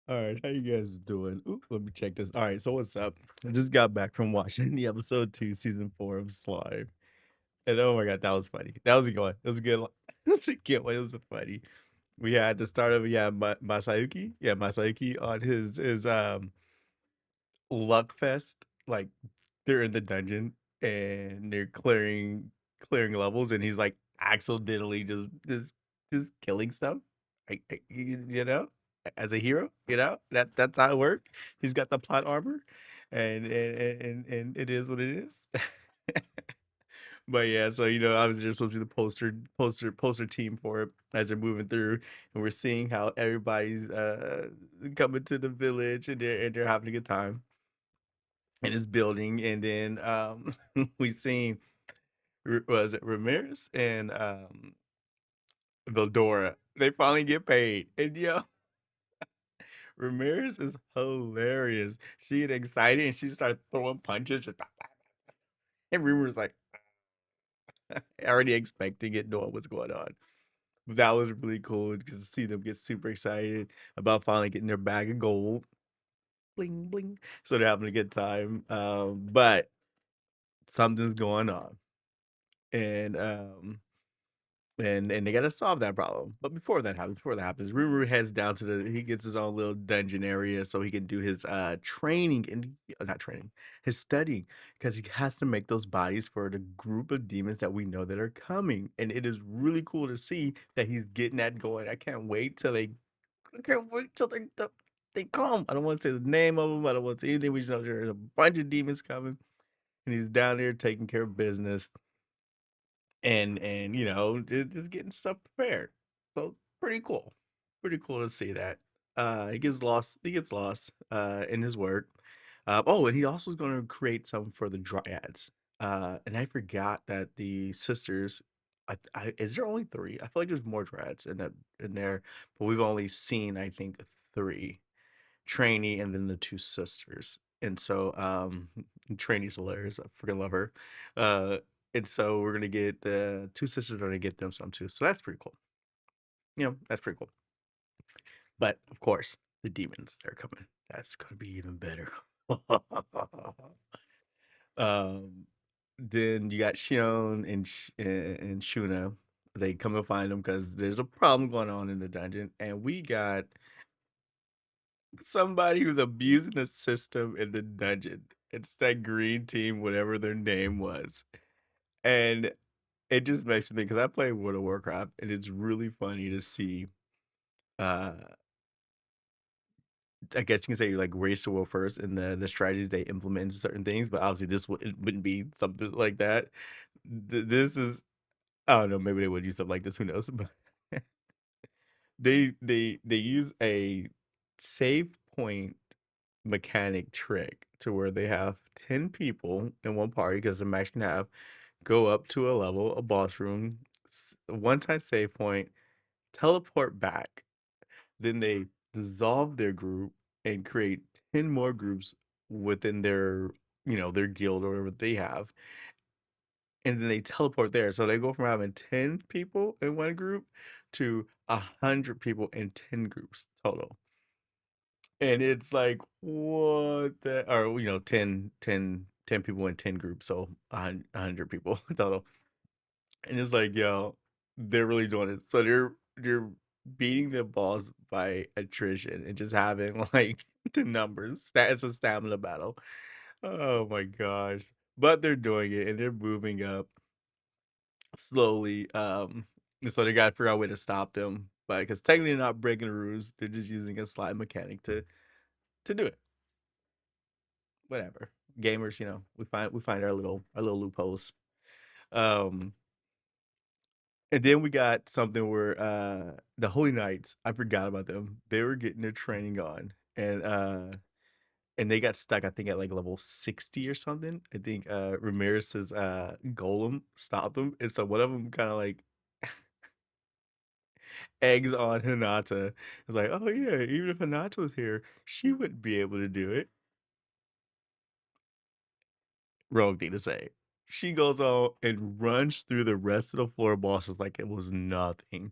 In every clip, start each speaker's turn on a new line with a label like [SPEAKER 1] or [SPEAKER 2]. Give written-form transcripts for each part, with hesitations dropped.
[SPEAKER 1] All right, how you guys doing? Ooh, let me check this. All right, so what's up? I just got back from watching the episode 2, season 4 of Slime. And oh my god, that was funny. That was a good one. That was a good one. That's a good one. It was funny. We had the start of Masayuki. Yeah, Masayuki on his luck fest. Like they're in the dungeon and they're clearing levels and he's like accidentally just killing stuff. You know, as a hero, that's how it works. He's got the plot armor, and it is what it is. But yeah, so obviously they're supposed to be the poster team for it as they're moving through, and we're seeing how everybody's coming to the village and they're having a good time in his building, and then we seen was it Ramirez and Vildora. They finally get paid, and Ramirez is hilarious. She get excited and she started throwing punches, and Ramirez like already expecting it, knowing what's going on. That was really cool because to see them get super excited about finally getting their bag of gold. Bling bling. So they're having a good time. But something's going on. And and they gotta solve that problem. But before that happens, Rimuru heads down to he gets his own little dungeon area so he can do his training and not training, his studying, because he has to make those bodies for the group of demons that we know that are coming. And it is really cool to see that he's getting that going. I can't wait till they come. I don't want to say the name of them. I don't want to say anything. We just know there's a bunch of demons coming, and he's down there taking care of business and just getting stuff prepared. So pretty cool to see that. He gets lost in his work. Oh, and he also is going to create some for the dryads. And I forgot that the sisters, is there only three? I feel like there's more dryads in there, but we've only seen, I think, three: Trainee and then the two sisters. And so Trainee's hilarious. I freaking love her. Uh and so we're gonna get the two sisters are gonna get them some too. So that's pretty cool. That's pretty cool. But of course, the demons they're coming. That's gonna be even better. um then you got Shion and Shuna. They come and find them because there's a problem going on in the dungeon, and we got somebody who's abusing the system in the dungeon. It's that green team, whatever their name was. And it just makes me think because I play World of Warcraft, and it's really funny to see. Uh, I guess you can say like race to world first, and the strategies they implement into certain things. But obviously, it wouldn't be something like that. This is I don't know. Maybe they would use something like this. Who knows? But they use a save point mechanic trick to where they have 10 people in one party because the max can have go up to a level, a boss room, one time save point, teleport back. Then they dissolve their group and create 10 more groups within their guild or whatever they have. And then they teleport there. So they go from having 10 people in one group to 100 people in 10 groups total. And it's like, what the or, 10 people in 10 groups, so 100 people total. And it's like, yo, they're really doing it. So they're beating the boss by attrition and just having like the numbers. It's a stamina battle. Oh my gosh. But they're doing it and they're moving up slowly. And so they gotta figure out a way to stop them. But because technically they're not breaking the rules, they're just using a slide mechanic to do it. Whatever. Gamers, we find our little loopholes. Um, and then we got something where the Holy Knights, I forgot about them. They were getting their training on, and they got stuck, I think, at like level 60 or something. I think Ramirez's golem stopped them, and so one of them kind of like eggs on Hinata. It's like, oh yeah, even if Hinata was here, she wouldn't be able to do it. Wrong thing to say. She goes on and runs through the rest of the floor bosses like it was nothing.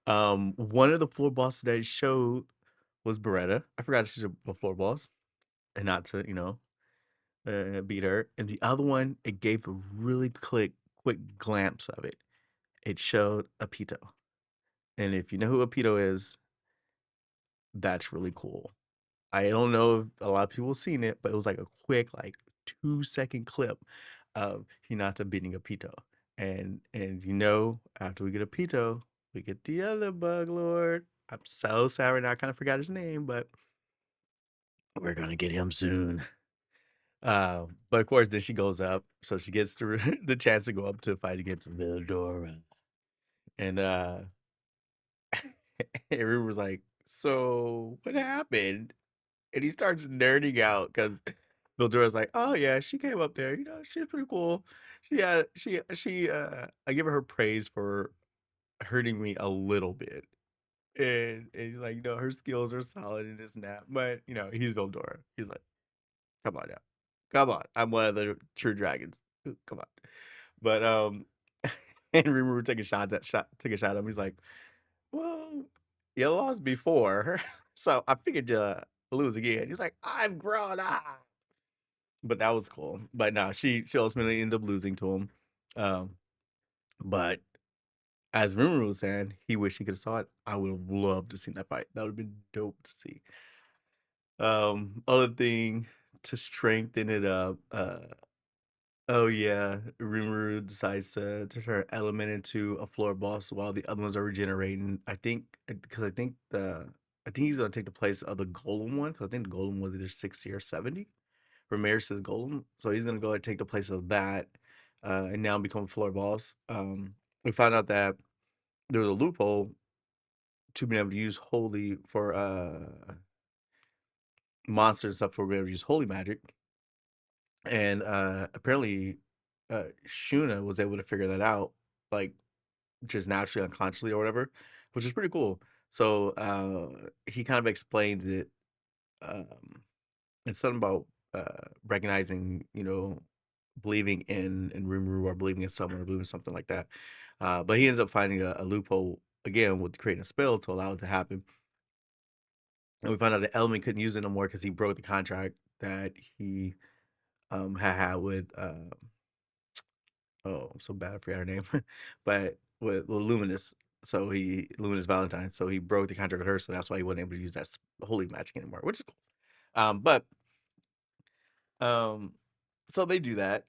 [SPEAKER 1] One of the floor bosses that it showed was Beretta. I forgot she's a floor boss, and not to beat her. And the other one, it gave a really quick glimpse of it. It showed Apito, and if you know who Apito is, that's really cool. I don't know if a lot of people have seen it, but it was like a quick, like 2-second clip of Hinata beating a Pito. And after we get a Pito, we get the other Bug Lord. I'm so sorry now, I kind of forgot his name, but we're gonna get him soon. But of course, then she goes up, so she gets the chance to go up to fight against Vildora. And everyone was like, "So what happened?" And he starts nerding out because Vildora's like, "Oh yeah, she came up there. She's pretty cool. I give her praise for hurting me a little bit." And he's like, "Her skills are solid and this and that." But he's Vildora. He's like, "Come on now, come on. I'm one of the true dragons. Come on." But and Rimuru took a shot at him. He's like, "Well, you lost before, so I figured you lose again." He's like, "I'm grown up." But that was cool. But no, she ultimately ended up losing to him. Um, but as Rimuru was saying, he wished he could have saw it. I would have loved to see that fight. That would have been dope to see. Other thing to strengthen it up. Oh yeah, Rimuru decides to turn Element into a floor boss while the other ones are regenerating. I think because I think he's gonna take the place of the Golem one because I think the Golem was either 60 or 70. Ramirez's Golem, so he's gonna go and take the place of that, and now become a floor boss. We found out that there was a loophole to being able to use holy for monsters and stuff for being able to use holy magic, and apparently Shuna was able to figure that out, like just naturally, unconsciously, or whatever, which is pretty cool. So he kind of explains it. Um, it's something about recognizing, believing in Rimuru or believing in someone or believing in something like that. But he ends up finding a loophole again with creating a spell to allow it to happen. And we found out that Element couldn't use it no more because he broke the contract that he had with oh, I'm so bad I forgot her name, but with Luminous. So Luminous Valentine. So he broke the contract with her, so that's why he wasn't able to use that holy magic anymore, which is cool. But um, so they do that.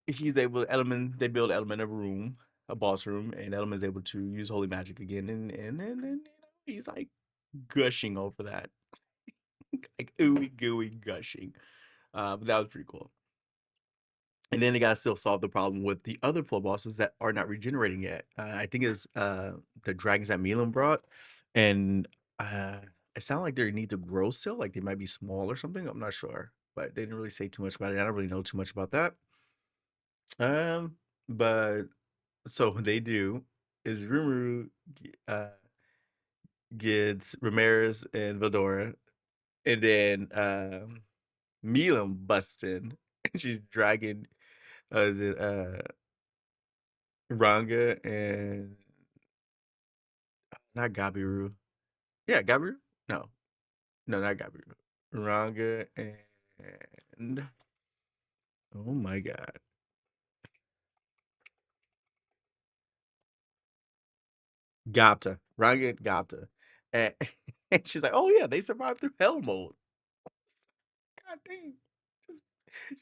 [SPEAKER 1] He's able they build Element a room, a boss room, and Element's able to use holy magic again, and he's like gushing over that, like ooey gooey gushing. But that was pretty cool. And then they gotta still solve the problem with the other floor bosses that are not regenerating yet. I think it's the dragons that Milan brought, and uh, it sounded like they need to grow still, like they might be small or something. I'm not sure, but they didn't really say too much about it. I don't really know too much about that. Um, but so what they do is Rimuru uh, gets Ramirez and Vidora, and then Milan busts in, and she's dragging is it Ranga and not Gabiru. Yeah, Gabiru? No. No, not Gabiru. Ranga and oh my god. Gapta. Ranga and Gapta. And, and she's like, "Oh yeah, they survived through hell mode." God dang. Just,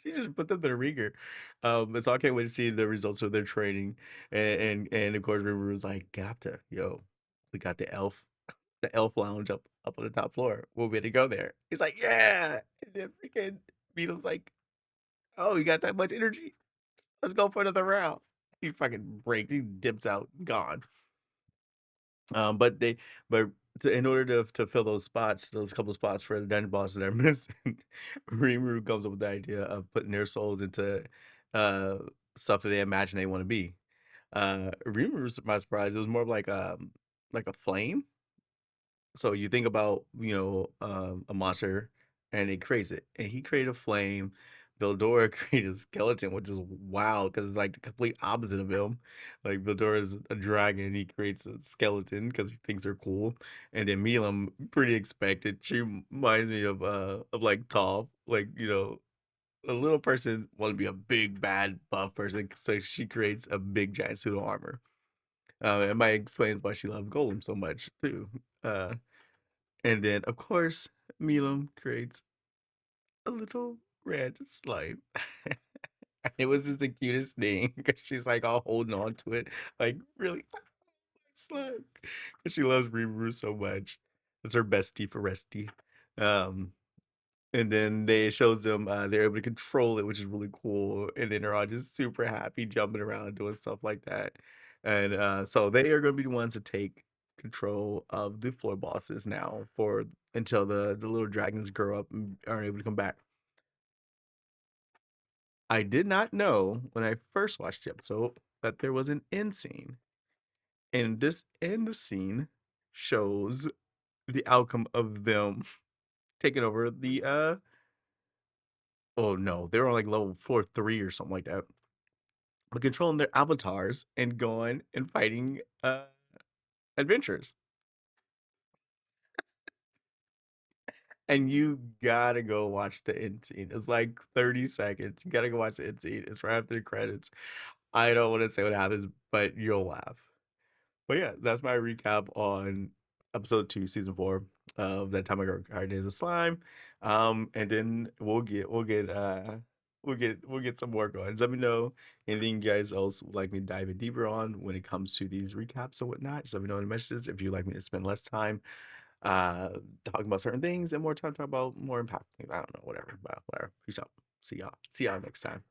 [SPEAKER 1] she just put them to the ringer. And so I can't wait to see the results of their training. And of course River was like, "Gapta, yo, we got the elf lounge up on the top floor. We'll be able to go there." He's like, "Yeah." And then freaking Beetle's like, "Oh, you got that much energy? Let's go for another round." He fucking breaks. He dips out, gone. But in order to fill those spots, those couple spots for the dungeon bosses that are missing, Rimuru comes up with the idea of putting their souls into uh stuff that they imagine they want to be. Rimuru, to my surprise, it was more of like a flame. So you think about a monster and it creates it, and he created a flame, Bildor created a skeleton, which is wild because it's like the complete opposite of him. Like Bildor is a dragon, he creates a skeleton because he thinks they're cool. And then Milam, pretty expected. She reminds me of like Toph, like a little person want to be a big bad buff person, so she creates a big giant suit of armor. It might explain why she loves Golem so much too. Uh, and then of course Milam creates a little red slime. It was just the cutest thing because she's like all holding on to it, like really slime. Because she loves Rebrew so much. It's her bestie for Resty. Um, and then they it shows them they're able to control it, which is really cool. And then they're all just super happy, jumping around, doing stuff like that. And so they are going to be the ones to take control of the floor bosses now for until the little dragons grow up and are able to come back. I did not know when I first watched the episode that there was an end scene. And this end scene shows the outcome of them taking over the oh no, they were on like level 4-3 or something like that. But controlling their avatars and going and fighting adventures. And you gotta go watch the end scene. It's like 30 seconds. You gotta go watch the end scene. It's right after the credits. I don't want to say what happens, but you'll laugh. But yeah, that's my recap on episode 2, season 4 of That Time I Got Reincarnated as a Slime. And then we'll get some more going. Just let me know anything you guys else would like me to dive in deeper on when it comes to these recaps and whatnot. Just let me know in the messages if you'd like me to spend less time uh talking about certain things and more time talking about more impact things. I don't know, whatever. But whatever. Peace out. See y'all. See y'all next time.